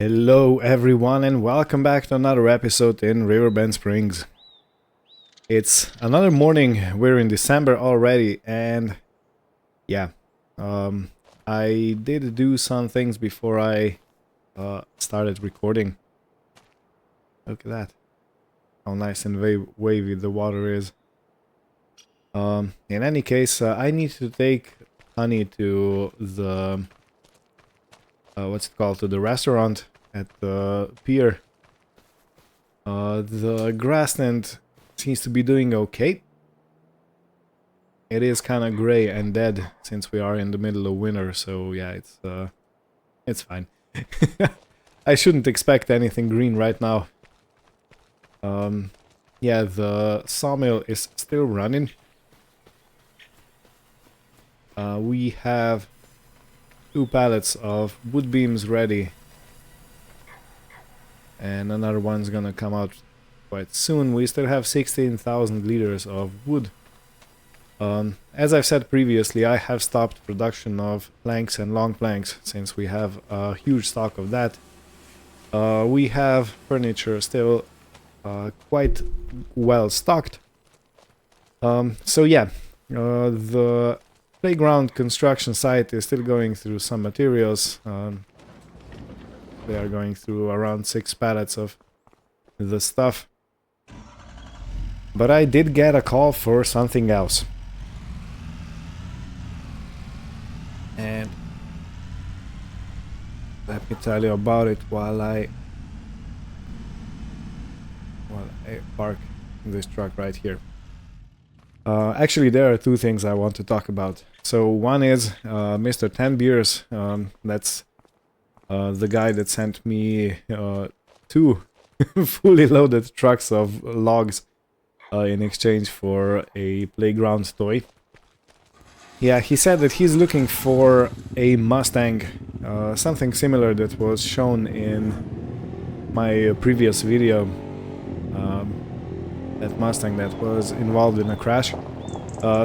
Hello everyone and welcome back to another episode in Riverbend Springs. It's another morning, we're in December already, and yeah, I did do some things before I started recording. Look at that, how nice and wavy the water is. In any case, I need to take honey to the what's it called, to the restaurant at the pier. The grassland seems to be doing okay. It is kind of gray and dead since we are in the middle of winter, so yeah, it's fine. I shouldn't expect anything green right now. Yeah, the sawmill is still running. We have 2 pallets of wood beams ready, and another one's gonna come out quite soon. We still have 16,000 liters of wood. As I've said previously, I have stopped production of planks and long planks since we have a huge stock of that. We have furniture still quite well stocked. So yeah, the playground construction site is still going through some materials. They are going through around 6 pallets of the stuff. But I did get a call for something else. And let me tell you about it while I park this truck right here. Actually, there are 2 things I want to talk about. So one is Mr. 10 Beers. That's the guy that sent me 2 fully loaded trucks of logs in exchange for a playground toy. Yeah, he said that he's looking for a Mustang, something similar that was shown in my previous video. That Mustang that was involved in a crash.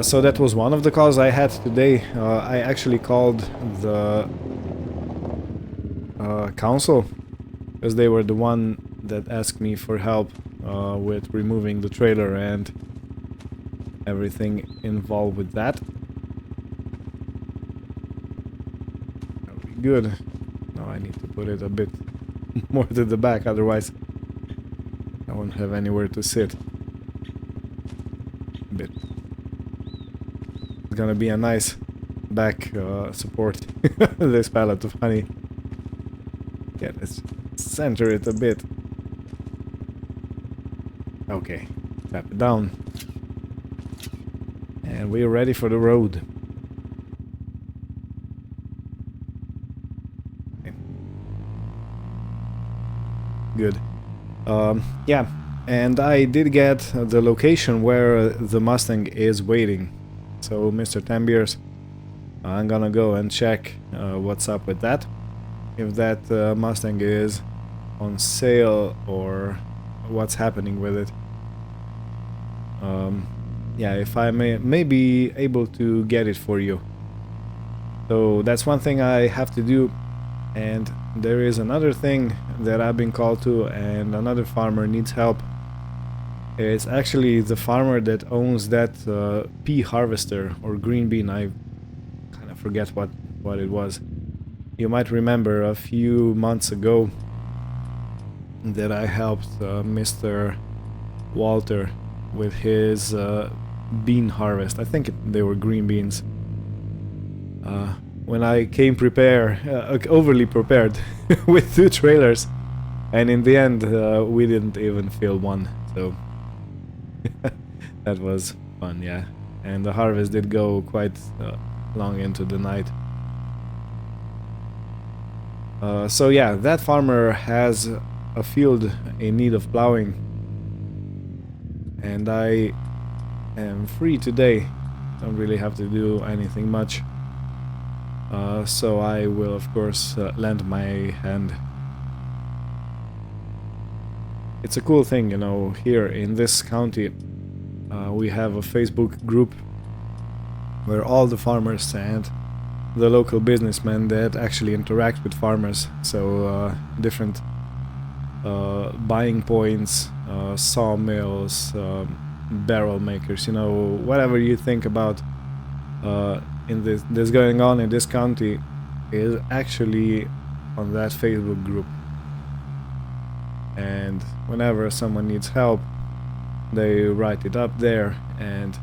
So that was one of the calls I had today. I actually called the council because they were the one that asked me for help with removing the trailer and everything involved with that. That'll be good. Now I need to put it a bit more to the back, otherwise I won't have anywhere to sit. Bit. It's gonna be a nice back support. This pallet of honey. Yeah, let's center it a bit. Okay, tap it down. And we're ready for the road. Okay. Good. Yeah. And I did get the location where the Mustang is waiting. So, Mr. 10 Beers, I'm gonna go and check what's up with that. If that Mustang is on sale or what's happening with it. Yeah, if I may be able to get it for you. So, that's one thing I have to do. And there is another thing that I've been called to, and another farmer needs help. It's actually the farmer that owns that pea harvester or green bean. I kind of forget what it was. You might remember a few months ago that I helped Mr. Walter with his bean harvest. I think they were green beans. When I came overly prepared with 2 trailers, and in the end we didn't even fill one, so that was fun, yeah. And the harvest did go quite long into the night. So yeah, that farmer has a field in need of plowing, and I am free today. Don't really have to do anything much. So I will of course lend my hand. It's a cool thing, you know, here in this county we have a Facebook group where all the farmers and the local businessmen that actually interact with farmers. So different buying points, sawmills, barrel makers, you know, whatever you think about in this going on in this county is actually on that Facebook group. And whenever someone needs help, they write it up there, and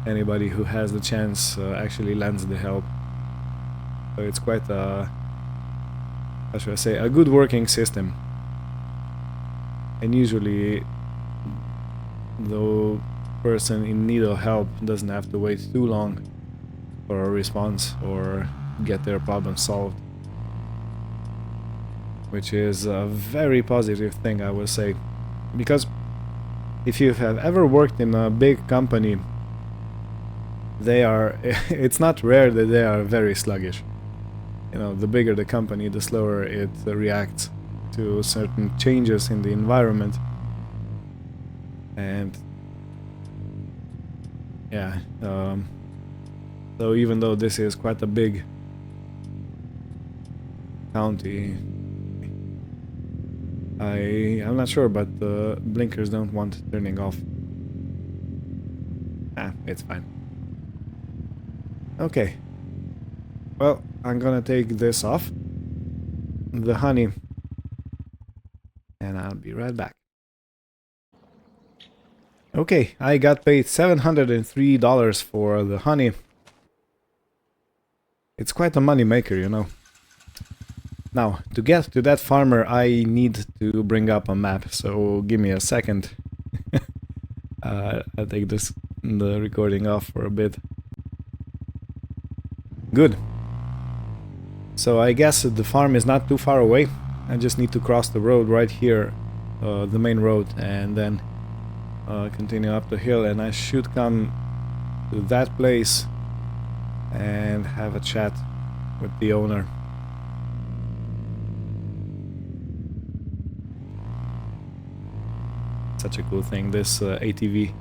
anybody who has the chance actually lends the help. So it's quite a, how should I say, a good working system. And usually the person in need of help doesn't have to wait too long for a response or get their problem solved, which is a very positive thing, I would say, because if you have ever worked in a big company, they are it's not rare that they are very sluggish. You know, the bigger the company, the slower it reacts to certain changes in the environment. And yeah, so even though this is quite a big county, I'm not sure, but the blinkers don't want turning off. It's fine. Okay. Well, I'm gonna take this off, the honey, and I'll be right back. Okay, I got paid $703 for the honey. It's quite a money maker, you know. Now, to get to that farmer, I need to bring up a map, so give me a second. I'll take the recording off for a bit. Good. So I guess the farm is not too far away. I just need to cross the road right here, the main road, and then continue up the hill, and I should come to that place and have a chat with the owner. Such a cool thing, this ATV.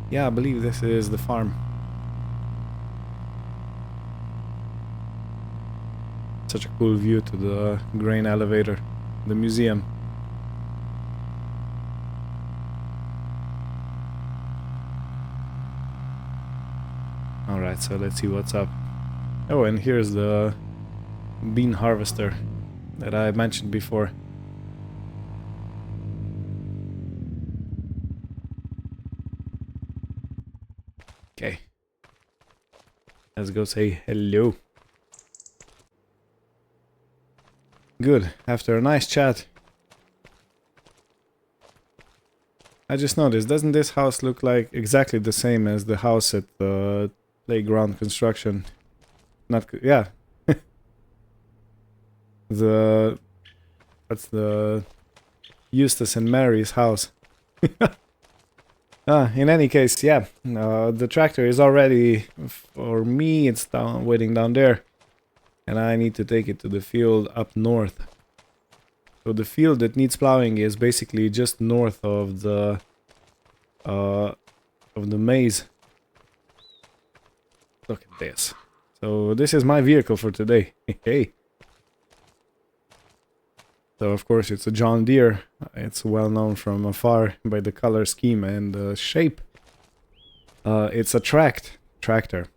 Yeah, I believe this is the farm. Such a cool view to the grain elevator, the museum. Alright, so let's see what's up. Oh, and here's the bean harvester that I mentioned before. Okay. Let's go say hello. Good. After a nice chat. I just noticed, doesn't this house look like exactly the same as the house at the playground construction? Not yeah. What's the Eustace and Mary's house? In any case, yeah, the tractor is already, for me, it's waiting down there. And I need to take it to the field up north. So the field that needs plowing is basically just north of the maze. Look at this. So this is my vehicle for today. Hey. So of course it's a John Deere. It's well known from afar by the color scheme and the shape. It's a tractor.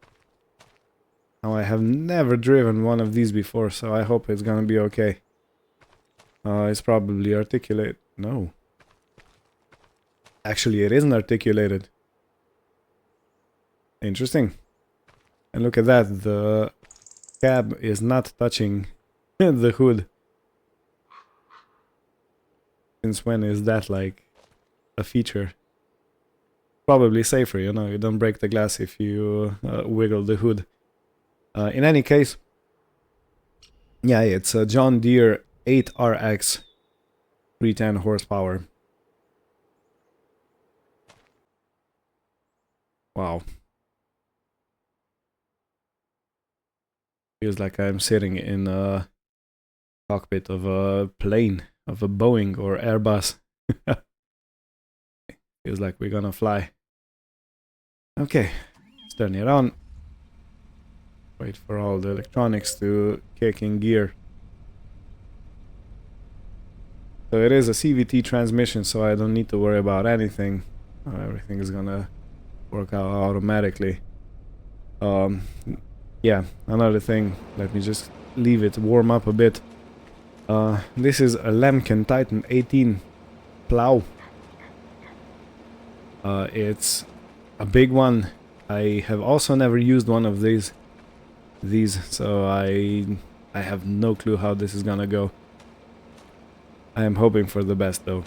Now I have never driven one of these before, so I hope it's gonna be okay. It's probably articulated. No. Actually, it isn't articulated. Interesting. And look at that, the cab is not touching the hood. Since when is that like a feature? Probably safer, you know, you don't break the glass if you wiggle the hood. In any case, yeah, it's a John Deere 8RX 310 horsepower. Wow. Feels like I'm sitting in a cockpit of a plane, of a Boeing or Airbus. Feels like we're gonna fly. Okay, let's turn it on. Wait for all the electronics to kick in gear. So it is a CVT transmission, so I don't need to worry about anything. Everything is gonna work out automatically. Yeah, another thing, let me just leave it warm up a bit. This is a Lemken Titan 18 plow. It's a big one. I have also never used one of these, so I have no clue how this is gonna go. I am hoping for the best though.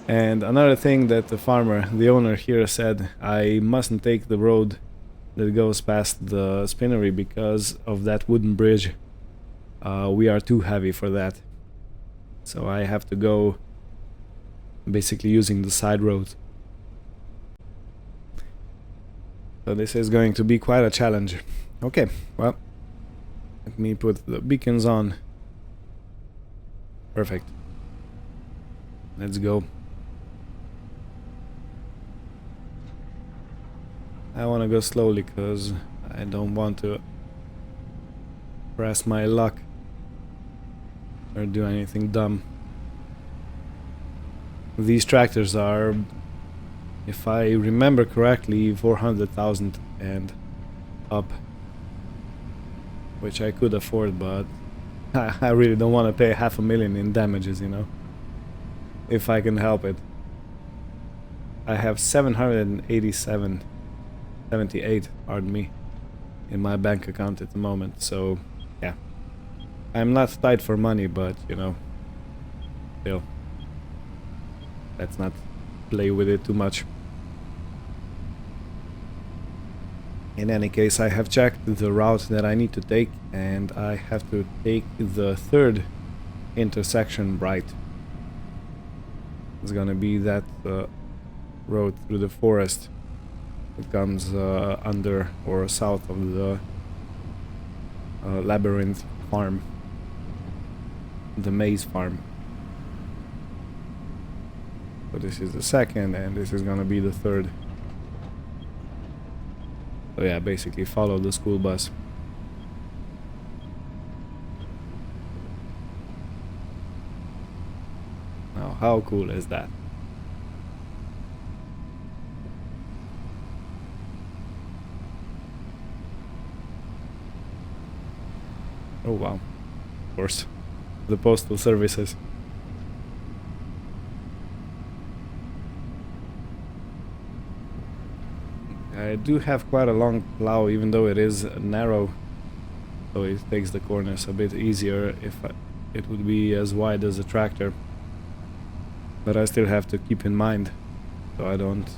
And another thing that the farmer, the owner here said, I mustn't take the road that goes past the spinnery because of that wooden bridge. We are too heavy for that. So I have to go basically using the side roads. So this is going to be quite a challenge. Okay, well, let me put the beacons on. Perfect. Let's go. I want to go slowly because I don't want to press my luck or do anything dumb. These tractors are, if I remember correctly, 400,000 and up, which I could afford, but I really don't want to pay $500,000 in damages, you know, if I can help it. I have 78, pardon me, in my bank account at the moment, so yeah. I'm not tight for money, but you know, still, let's not play with it too much. In any case, I have checked the route that I need to take, and I have to take the third intersection right. It's gonna be that road through the forest. It comes under or south of the Labyrinth farm, the maize farm. So this is the second, and this is gonna be the third. So yeah, basically follow the school bus. Now, how cool is that? Oh wow, of course, the postal services. I do have quite a long plow, even though it is narrow, so it takes the corners a bit easier if it would be as wide as a tractor. But I still have to keep in mind so I don't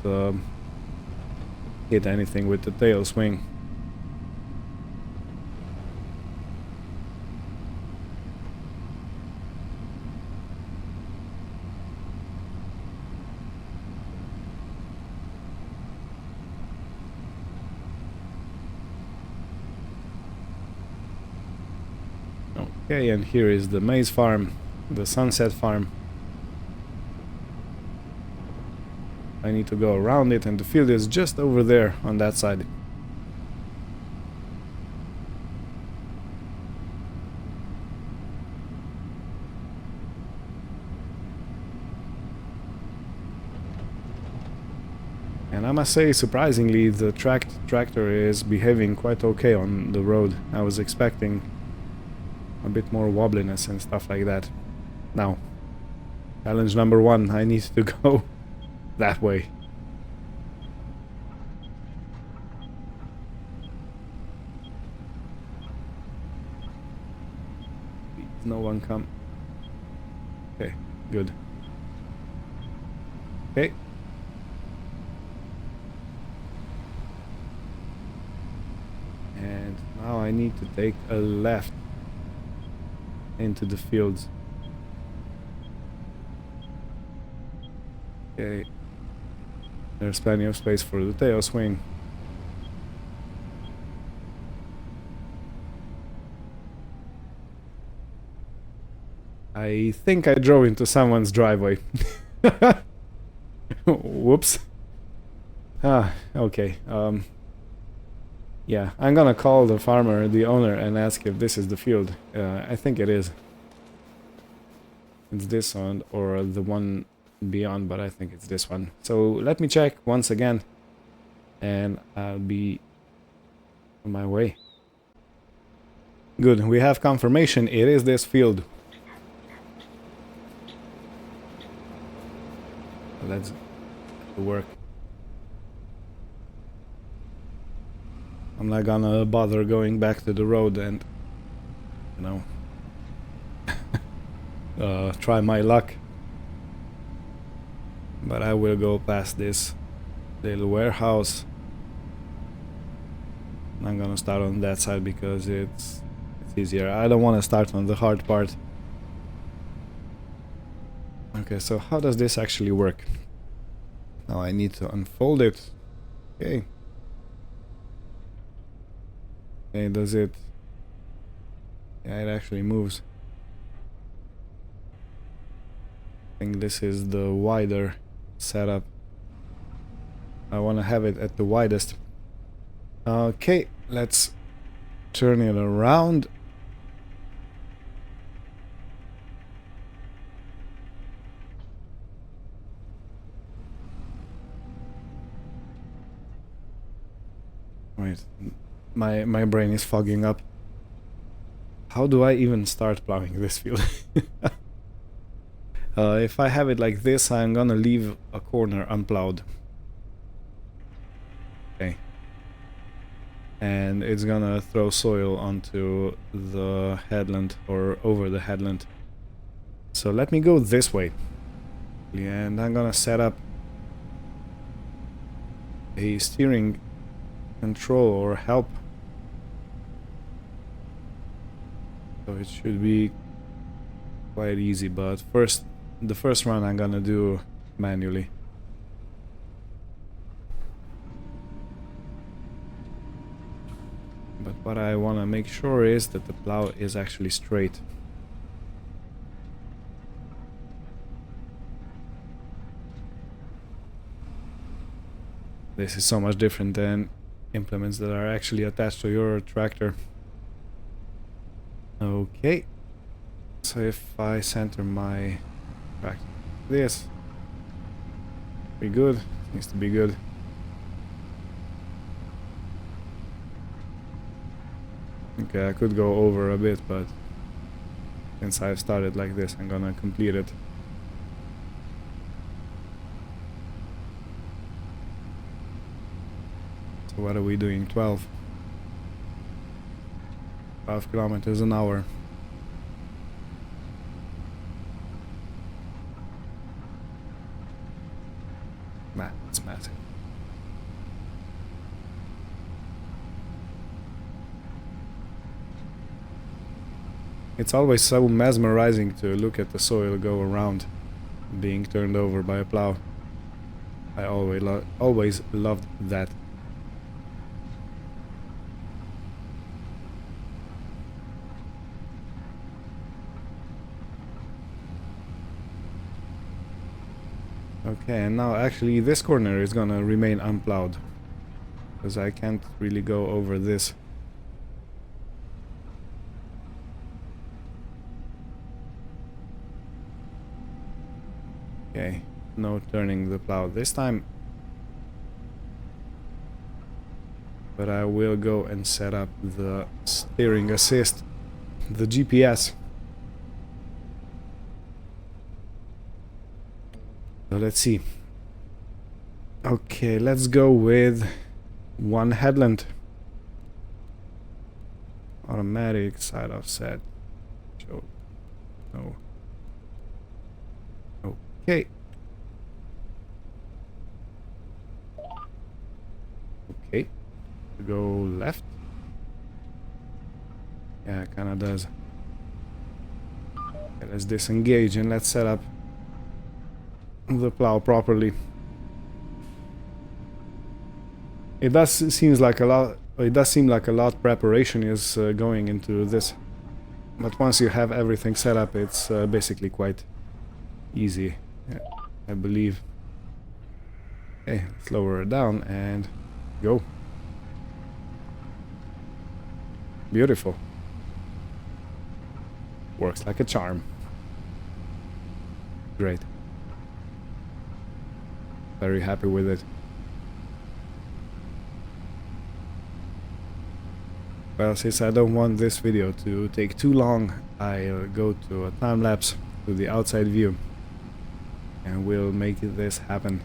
hit anything with the tail swing. Okay, and here is the maize farm, the sunset farm. I need to go around it, and the field is just over there on that side. And I must say, surprisingly, the tractor is behaving quite okay on the road. I was expecting a bit more wobbliness and stuff like that. Now, challenge number 1, I need to go that way. No one come. Okay, good. Okay. And now I need to take a left into the fields. Okay. There's plenty of space for the tail swing. I think I drove into someone's driveway. Whoops. Ah, okay. Yeah, I'm gonna call the farmer, the owner, and ask if this is the field. I think it is. It's this one or the one beyond, but I think it's this one. So let me check once again, and I'll be on my way. Good, we have confirmation. It is this field. Let's get to work. I'm not gonna bother going back to the road and, you know, try my luck. But I will go past this little warehouse. I'm gonna start on that side because it's easier. I don't want to start on the hard part. Okay, so how does this actually work? Now I need to unfold it. Okay. Okay, does it? Yeah, it actually moves. I think this is the wider setup. I want to have it at the widest. Okay, let's turn it around. Wait, my brain is fogging up. How do I even start plowing this field? If I have it like this, I'm gonna leave a corner unplowed. Okay. And it's gonna throw soil onto the headland or over the headland. So let me go this way. And I'm gonna set up a steering control or help. So it should be quite easy, but the first run I'm gonna do manually. But what I want to make sure is that the plow is actually straight. This is so much different than implements that are actually attached to your tractor. Okay. So if I center my tractor like this, be good. Needs to be good. Okay, I could go over a bit, but since I've started like this, I'm gonna complete it. So what are we doing? 12 kilometers an hour. Man, it's massive. It's always so mesmerizing to look at the soil go around, being turned over by a plow. I always loved that. Okay, and now actually this corner is gonna remain unplowed, because I can't really go over this. Okay, no turning the plow this time. But I will go and set up the steering assist, the GPS. So let's see. Okay, let's go with one headland. Automatic side offset. Show. No. Okay. Okay. Go left. Yeah, it kinda does. Okay, let's disengage and let's set up the plow properly. It does seem like a lot preparation is going into this, but once you have everything set up, it's basically quite easy, yeah, I believe. Okay, let's lower it down and go. Beautiful. Works like a charm. Great. Very happy with it. Well, since I don't want this video to take too long, I'll go to a time lapse to the outside view and we'll make this happen.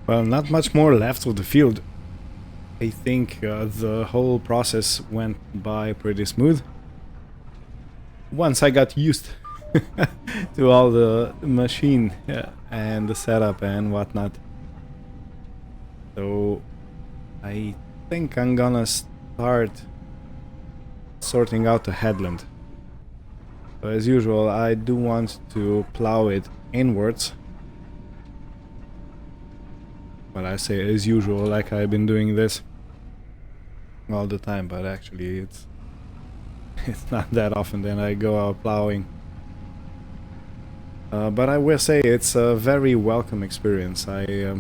Well, not much more left of the field. I think the whole process went by pretty smooth. Once I got used to all the machine and the setup and whatnot. So I think I'm gonna start sorting out the headland. So as usual, I do want to plow it inwards. Well, I say as usual, like I've been doing this all the time, but actually it's not that often that I go out plowing. But I will say it's a very welcome experience. Yeah,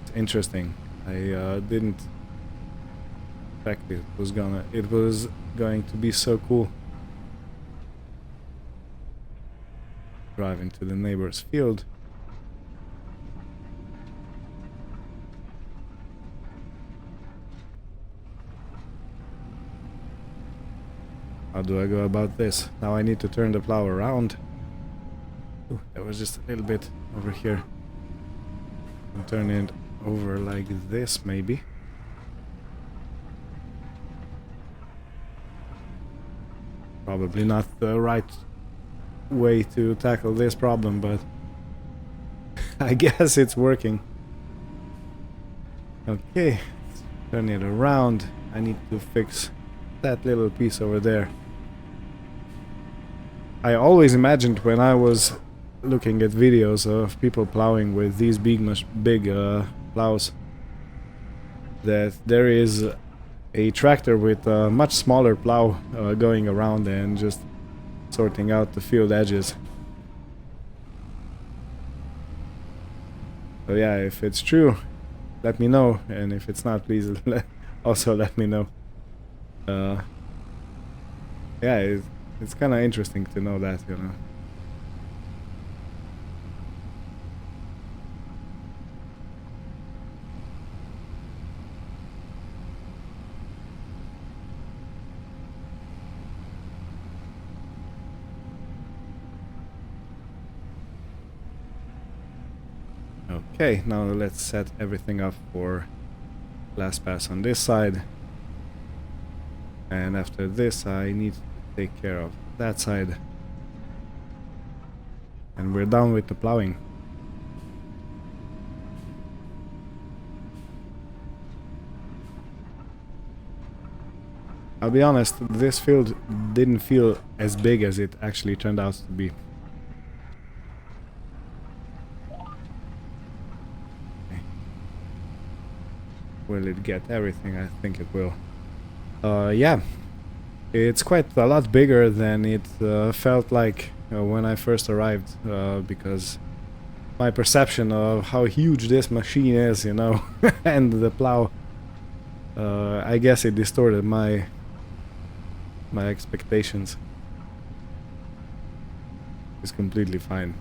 it's interesting. I didn't expect it was going to be so cool. Driving to the neighbor's field. How do I go about this? Now I need to turn the plow around. Ooh, that was just a little bit over here. And turn it over like this, maybe. Probably not the right way to tackle this problem, but I guess it's working. Okay, let's turn it around. I need to fix that little piece over there. I always imagined when I was looking at videos of people plowing with these big plows that there is a tractor with a much smaller plow going around and just sorting out the field edges. So yeah, if it's true, let me know, and if it's not, please also let me know. Yeah, it's kind of interesting to know that, you know. Okay, now let's set everything up for last pass on this side. And after this I need to take care of that side. And we're done with the plowing. I'll be honest, this field didn't feel as big as it actually turned out to be. Will it get everything? I think it will. Yeah. It's quite a lot bigger than it felt like when I first arrived, because my perception of how huge this machine is, you know, and the plow, I guess it distorted my expectations. It's completely fine.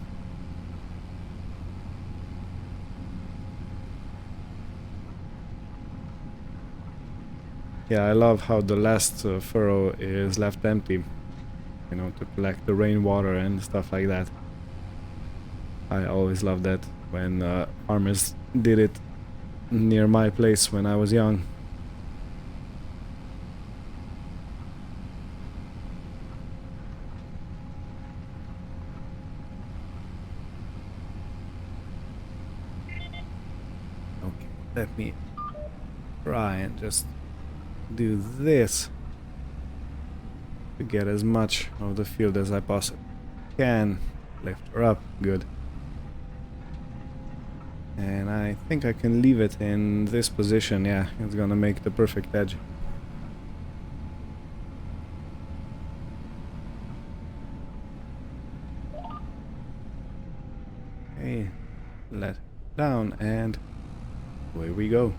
Yeah, I love how the last furrow is left empty, you know, to collect the rainwater and stuff like that. I always loved that when farmers did it near my place when I was young. Okay, let me try and just do this to get as much of the field as I possibly can. Lift her up, good. And I think I can leave it in this position, yeah, it's gonna make the perfect edge. Okay, let it down and away we go.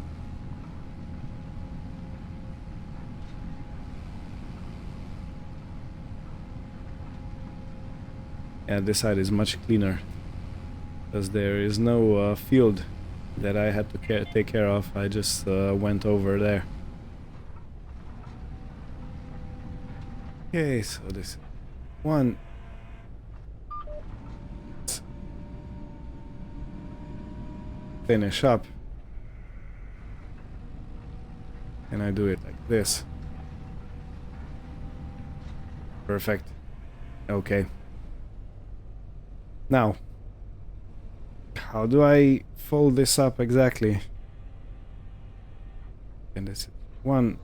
Yeah, this side is much cleaner, because there is no field that I had to take care of. I just went over there. Okay, so this one. Finish up. And I do it like this. Perfect. Okay. Now, how do I fold this up exactly? And this one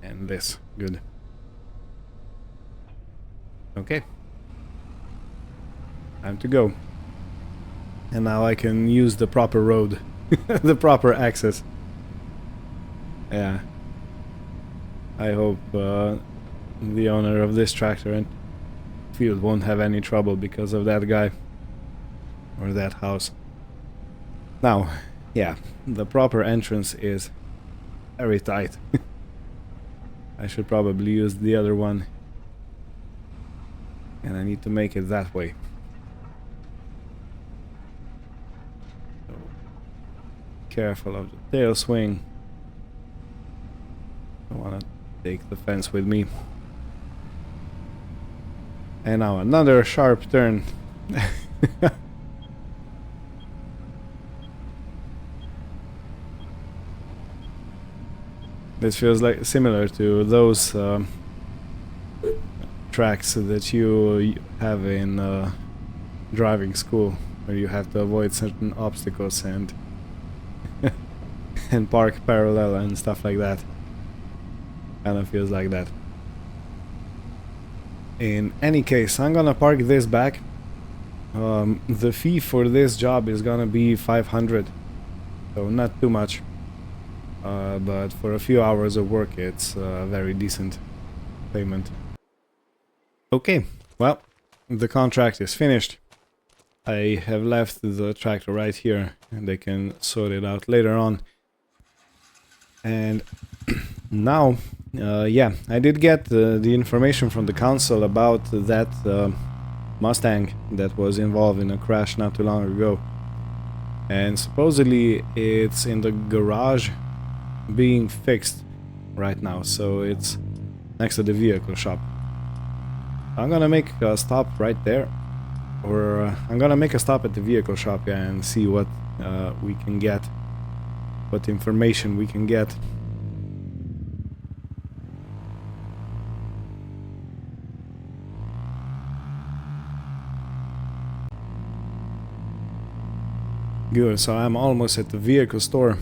and this. Good. Okay. Time to go. And now I can use the proper road. The proper access. Yeah. I hope the owner of this tractor and field won't have any trouble because of that guy. Or that house. Now, yeah, the proper entrance is very tight. I should probably use the other one. And I need to make it that way. So, careful of the tail swing. I want to take the fence with me. And now another sharp turn. This feels like similar to those tracks that you have in driving school, where you have to avoid certain obstacles and and park parallel and stuff like that. Kind of feels like that. In any case, I'm gonna park this back. The fee for this job is gonna be 500, so not too much. But for a few hours of work, it's very decent payment. Okay, well, the contract is finished. I have left the tractor right here, and they can sort it out later on. And now, yeah, I did get the information from the council about that Mustang that was involved in a crash not too long ago. And supposedly it's in the garage being fixed right now, so it's next to the vehicle shop. I'm gonna make a stop right there, or I'm gonna make a stop at the vehicle shop and see what we can get, what information we can get. Good, so I'm almost at the vehicle store.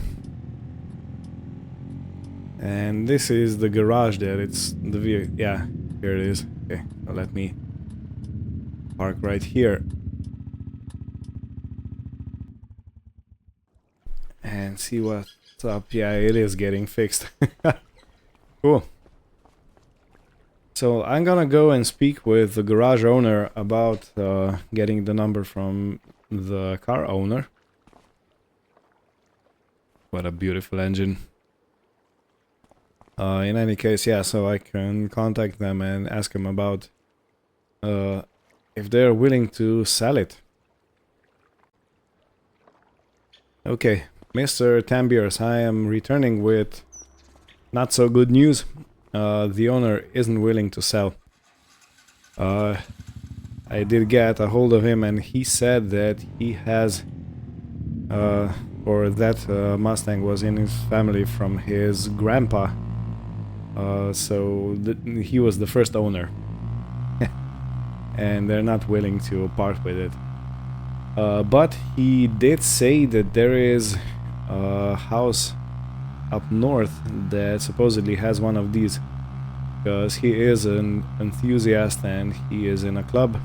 And this is the garage there, it's the vehicle, yeah, here it is. Okay, so let me park right here. And see what's up. Yeah, it is getting fixed. Cool. So I'm gonna go and speak with the garage owner about getting the number from the car owner. What a beautiful engine. In any case, yeah, so I can contact them and ask them about if they're willing to sell it. Okay, Mr. Tambiers, I am returning with not so good news. The owner isn't willing to sell. I did get a hold of him and he said that he has, or that Mustang was in his family from his grandpa. So he was the first owner. And they're not willing to part with it. But he did say that there is a house up north that supposedly has one of these, because he is an enthusiast and he is in a club,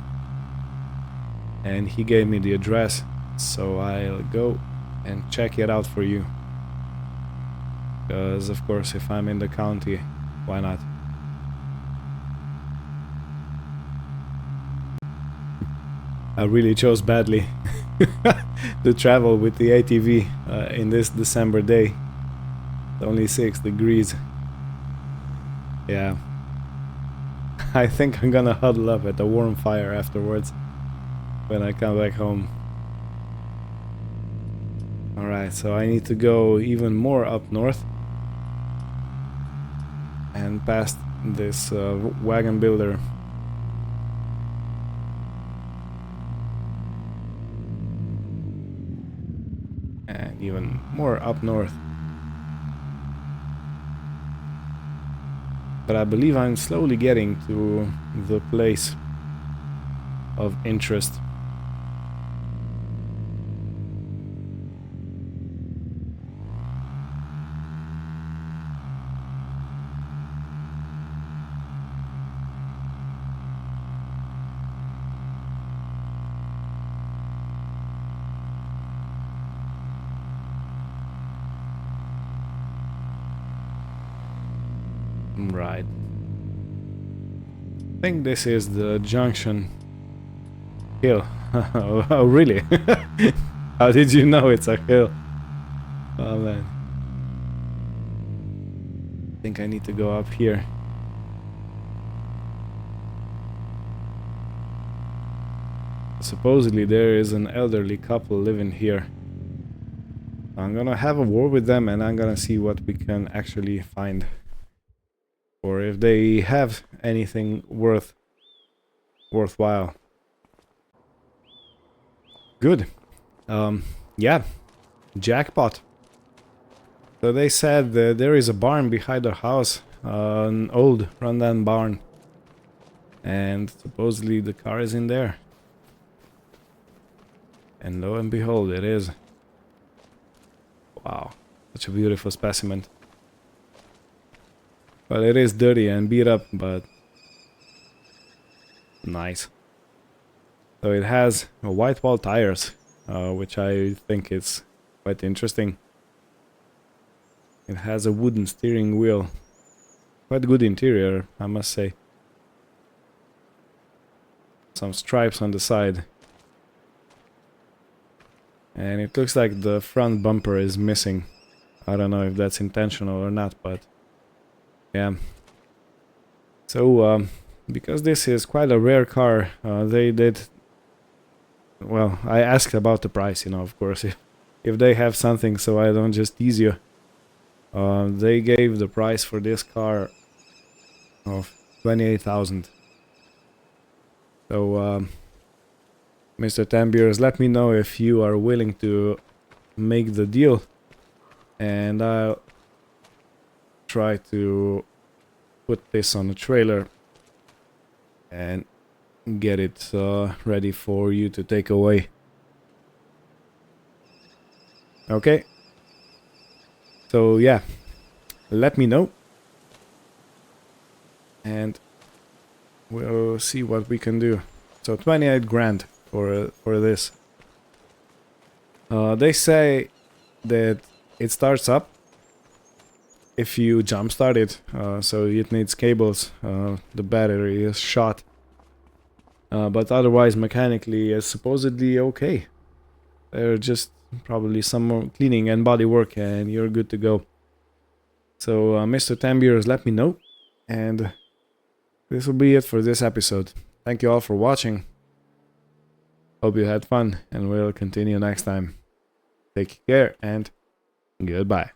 and he gave me the address, so I'll go and check it out for you, because of course if I'm in the county, why not? I really chose badly to travel with the ATV in this December day. It's only 6 degrees. Yeah. I think I'm gonna huddle up at a warm fire afterwards when I come back home. Alright, so I need to go even more up north and past this wagon builder. And even more up north. But I believe I'm slowly getting to the place of interest. Right. I think this is the junction hill. Oh, really? How did you know it's a hill? Oh, man. I think I need to go up here. Supposedly there is an elderly couple living here. I'm gonna have a word with them and I'm gonna see what we can actually find. Or if they have anything worthwhile. Good. Yeah. Jackpot. So they said that there is a barn behind their house. An old rundown barn. And supposedly the car is in there. And lo and behold, it is. Wow. Such a beautiful specimen. Well, it is dirty and beat up, but nice. So it has white wall tires, which I think is quite interesting. It has a wooden steering wheel. Quite good interior, I must say. Some stripes on the side. And it looks like the front bumper is missing. I don't know if that's intentional or not, but yeah. So, because this is quite a rare car, they did... Well, I asked about the price, you know, of course, if they have something so I don't just tease you. They gave the price for this car of 28,000. So, Mr. Tambiers, let me know if you are willing to make the deal, and I'll try to put this on a trailer and get it ready for you to take away. Okay. So yeah, let me know and we'll see what we can do. So 28 grand for this. They say that it starts up if you jump start it, so it needs cables, the battery is shot. But otherwise, mechanically, it's supposedly okay. There's just probably some more cleaning and body work, and you're good to go. So, Mr. Tambiers, let me know. And this will be it for this episode. Thank you all for watching. Hope you had fun, and we'll continue next time. Take care, and goodbye.